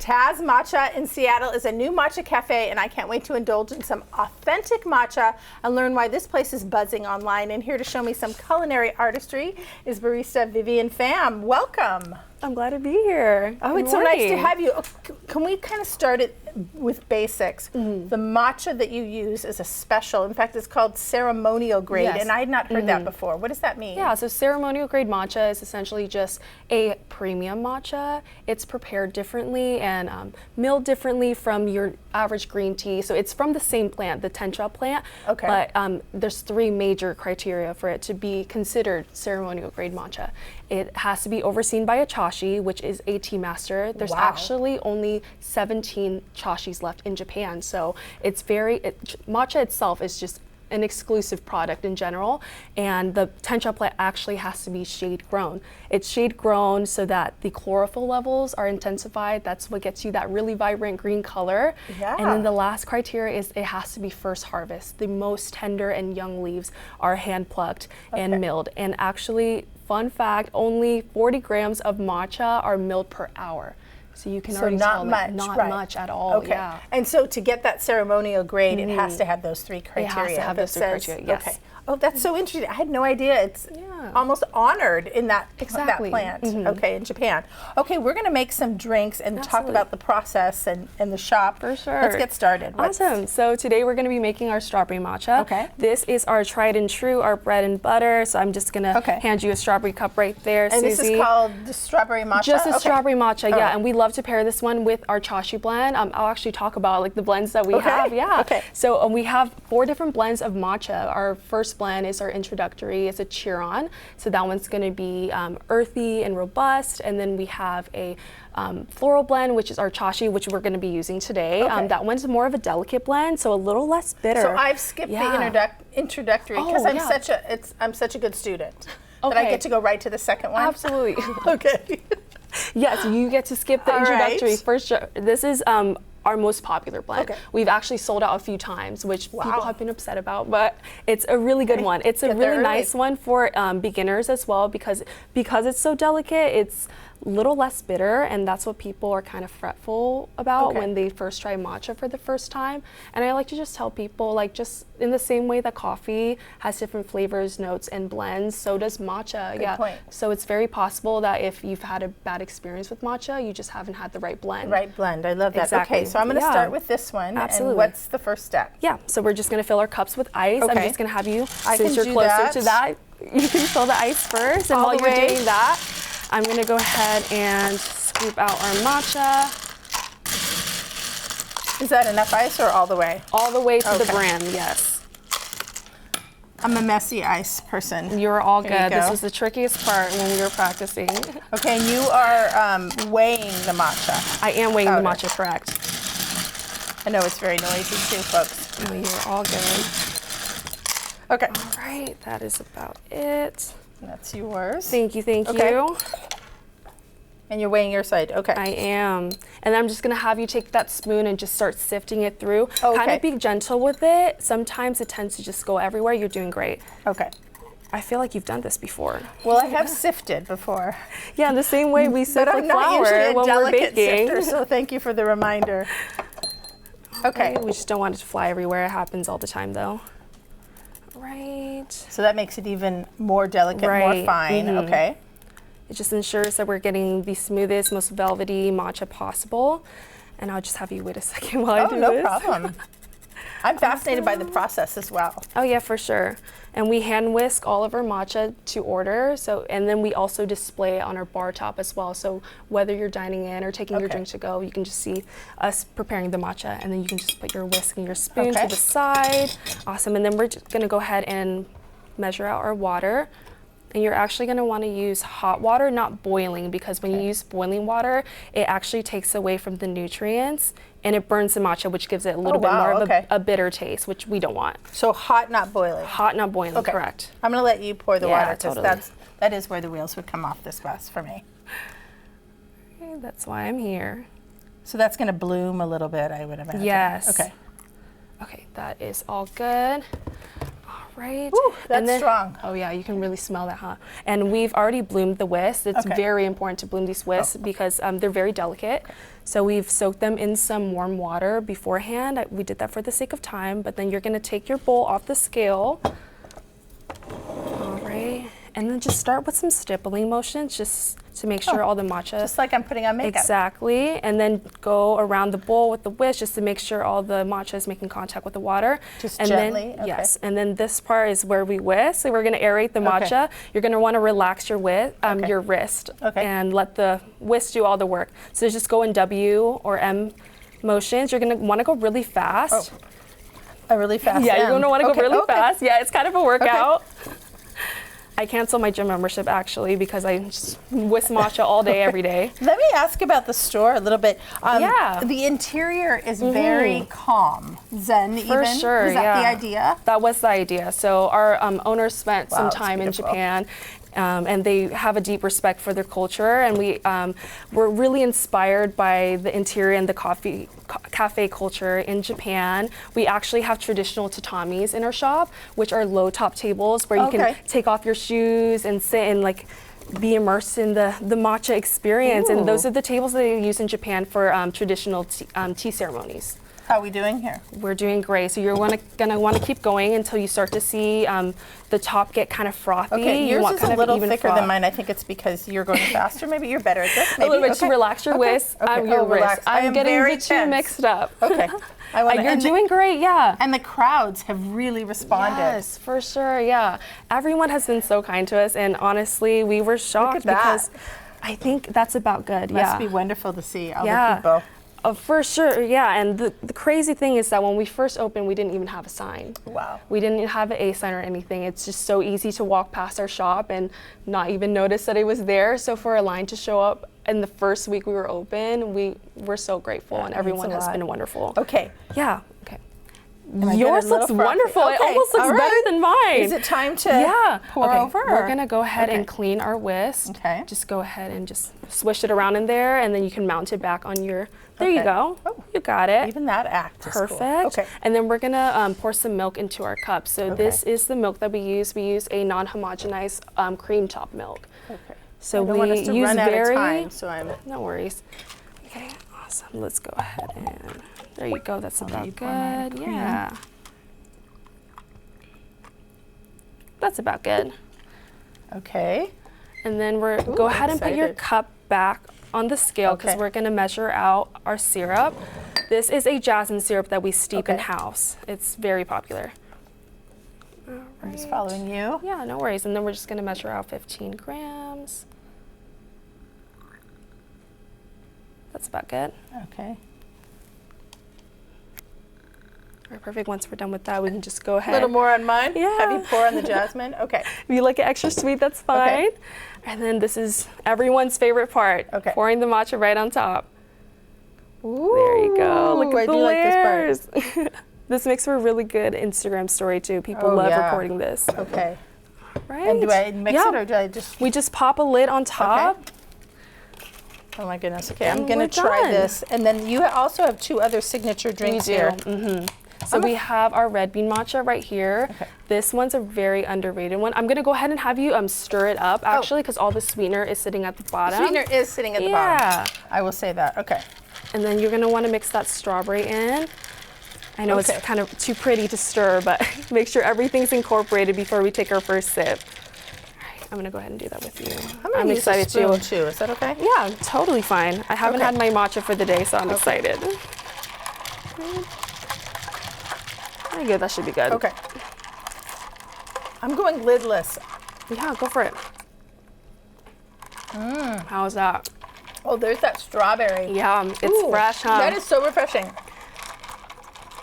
Taz Matcha in Seattle is a new matcha cafe, and I can't wait to indulge in some authentic matcha and learn why this place is buzzing online. And here to show me some culinary artistry is barista Vivian Pham. Welcome. I'm glad to be here. Oh, it's so nice to have you. Can we kind of start it with basics? The matcha that you use is a special. In fact, it's called ceremonial grade, and I had not heard that before. What does that mean? Yeah, so ceremonial grade matcha is essentially just a premium matcha. It's prepared differently and milled differently from your average green tea. So it's from the same plant, the tencha plant. Okay. But there's three major criteria for it to be considered ceremonial grade matcha. It has to be overseen by a chashi, which is a tea master. There's actually only 17 chashis left in Japan. So it's matcha itself is just an exclusive product in general, and the tencha plant actually has to be shade grown. It's shade grown so that the chlorophyll levels are intensified. That's what gets you that really vibrant green color. Yeah. And then the last criteria is it has to be first harvest. The most tender and young leaves are hand plucked and milled. And actually, fun fact, only 40 grams of matcha are milled per hour. So you can already tell that not much at all. Okay. Yeah. And so to get that ceremonial grade, it has to have those three criteria. It has to have those three criteria, yes. Okay. Oh, that's so interesting. I had no idea. It's almost honored in that plant. Okay, in Japan. Okay, we're going to make some drinks and talk about the process and the shop. For sure. Let's get started. Awesome. So today we're going to be making our strawberry matcha. Okay. This is our tried and true, our bread and butter. So I'm just going to hand you a strawberry cup right there, and Susie. This is called the strawberry matcha? Just a strawberry matcha, yeah. And we love to pair this one with our chashi blend. I'll actually talk about like the blends that we have. Yeah. Okay. So we have 4 different blends of matcha. Our first blend is our introductory. It's a cheer-on. So that one's going to be earthy and robust. And then we have a floral blend, which is our chashi, which we're going to be using today. That one's more of a delicate blend, so a little less bitter. So I've skipped the introductory because I'm such a good student that I get to go right to the second one. Absolutely. Okay. Yes, you get to skip the introductory. For sure. This is our most popular blend. We've actually sold out a few times, which people have been upset about, but it's a really good one. It's a really nice one for beginners as well because it's so delicate. It's a little less bitter, and that's what people are kind of fretful about when they first try matcha for the first time. And I like to just tell people, like, just in the same way that coffee has different flavors, notes, and blends, so does matcha. Good point. So it's very possible that if you've had a bad experience with matcha, you just haven't had the right blend. Right blend. I love that. Exactly. Okay, so I'm going to start with this one. Absolutely. And what's the first step? Yeah, so we're just going to fill our cups with ice. I'm just going to have you, since you're closer that. to that, you can fill the ice first. And while you're doing that, I'm going to go ahead and scoop out our matcha. Is that enough ice or all the way? All the way to the brim, yes. I'm a messy ice person. You're all good. This was the trickiest part when we were practicing. Okay, and you are weighing the matcha. I am weighing the matcha, correct. I know it's very noisy too, folks. No, you're all good. Okay. All right, that is about it. That's yours. Thank you. And you're weighing your side, okay. I am. And I'm just gonna have you take that spoon and just start sifting it through. Kind of be gentle with it. Sometimes it tends to just go everywhere. You're doing great. Okay. I feel like you've done this before. Well, I have sifted before. Yeah, the same way we sift like flour not usually a when we're delicate baking. sifter, so thank you for the reminder. Okay. We just don't want it to fly everywhere. It happens all the time though. Right. So that makes it even more delicate, more fine. Okay. It just ensures that we're getting the smoothest, most velvety matcha possible. And I'll just have you wait a second while I do this. Oh, no problem. I'm fascinated by the process as well. Oh yeah, for sure. And we hand whisk all of our matcha to order. And then we also display it on our bar top as well. So whether you're dining in or taking your drink to go, you can just see us preparing the matcha, and then you can just put your whisk and your spoon to the side. Awesome. And then we're just gonna go ahead and measure out our water. And you're actually going to want to use hot water, not boiling, because when you use boiling water, it actually takes away from the nutrients and it burns the matcha, which gives it a little bit more of a bitter taste, which we don't want. So hot, not boiling. Hot, not boiling, correct. I'm going to let you pour the water, because that is where the wheels would come off this bus for me. Okay, that's why I'm here. So that's going to bloom a little bit, I would imagine. Yes. Okay. Okay, that is all good. All Right? Ooh, that's and then, strong. Oh yeah, you can really smell that, huh? And we've already bloomed the whisks. It's very important to bloom these whisks because they're very delicate. So we've soaked them in some warm water beforehand. We did that for the sake of time, but then you're gonna take your bowl off the scale. All right, and then just start with some stippling motions just to make sure all the matcha. Just like I'm putting on makeup. Exactly, and then go around the bowl with the whisk just to make sure all the matcha is making contact with the water. Just and gently, then, yes, and then this part is where we whisk. So we're gonna aerate the matcha. You're gonna wanna relax your your wrist and let the whisk do all the work. So just go in W or M motions. You're gonna wanna go really fast. A really fast Yeah, you're gonna wanna go really fast. Yeah, it's kind of a workout. I canceled my gym membership actually because I just whisk matcha all day, every day. Let me ask about the store a little bit. Yeah. The interior is very calm, zen For even. sure, Was that the idea? That was the idea. So our owners spent some it's time in beautiful. Japan. And they have a deep respect for their culture, and we were really inspired by the interior and the cafe culture in Japan. We actually have traditional tatamis in our shop, which are low top tables where you can take off your shoes and sit and like be immersed in the matcha experience. And those are the tables that they use in Japan for traditional tea ceremonies. How are we doing here? We're doing great. So you're gonna want to keep going until you start to see the top get kind of frothy. Okay, you yours want is kind a of little even thicker froth. than mine. I think it's because you're going faster. Maybe you're better at this. Maybe. A little bit to relax your whisk. Your wrist. Relax. I I'm am getting very the two tense. mixed up. Okay. You're doing great, yeah. And the crowds have really responded. Yes, for sure, yeah. Everyone has been so kind to us, and honestly, we were shocked because I think that's about good. Must be wonderful to see other people. For sure, yeah. And the crazy thing is that when we first opened, we didn't even have a sign. Wow. We didn't have an A sign or anything. It's just so easy to walk past our shop and not even notice that it was there. So for a line to show up in the first week we were open, we were so grateful, and everyone has been wonderful. Okay. Yeah. Okay. I Yours looks wonderful. It almost looks better than mine. Is it time to pour over? We're gonna go ahead and clean our whisk. Okay. Just go ahead and just swish it around in there, and then you can mount it back on your. There you go. Oh, you got it. Even that act is Perfect. cool. Okay. And then we're gonna pour some milk into our cup. So this is the milk that we use. We use a non-homogenized cream top milk. Okay. So I don't want us to use run out of very. time, so I'm. No worries. Okay. Awesome. Let's go ahead and. There you go. That's about pour my good. cream. Yeah. That's about good. Okay. And then go ahead and put your cup back on the scale because we're going to measure out our syrup. This is a jasmine syrup that we steep in house. It's very popular. I'm just following you. Yeah, no worries. And then we're just going to measure out 15 grams. That's about good. Okay. All right, perfect. Once we're done with that, we can just go ahead. A little more on mine? Yeah. Have you pour on the jasmine? Okay. If you like it extra sweet, that's fine. Okay. And then this is everyone's favorite part. Okay. Pouring the matcha right on top. Ooh, There you go. Look at the layers. Like this part. This makes for a really good Instagram story too. People love recording this. Okay. Right. And do I mix it or do I just? We just pop a lid on top. Okay. Oh my goodness. Okay, And I'm gonna we're try done. this. And then you also have 2 other signature drinks here. Mm-hmm. So we have our red bean matcha right here. Okay. This one's a very underrated one. I'm gonna go ahead and have you stir it up actually because all the sweetener is sitting at the bottom. Sweetener is sitting at the bottom. I will say that. Okay. And then you're gonna wanna mix that strawberry in. I know it's kind of too pretty to stir, but make sure everything's incorporated before we take our first sip. All right, I'm gonna go ahead and do that with you. I'm excited use a spoon too. too. Is that okay? Yeah, totally fine. I haven't had my matcha for the day, so I'm excited. Very good, that should be good. Okay. I'm going lidless. Yeah, go for it. How's that? Oh, there's that strawberry. Yeah, it's fresh, huh? That is so refreshing.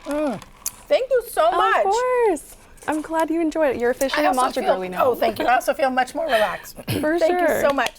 Thank you so much. Of course. I'm glad you enjoyed it. You're officially a matcha girly now. Oh, thank you. I also feel much more relaxed. For Thank sure. you so much.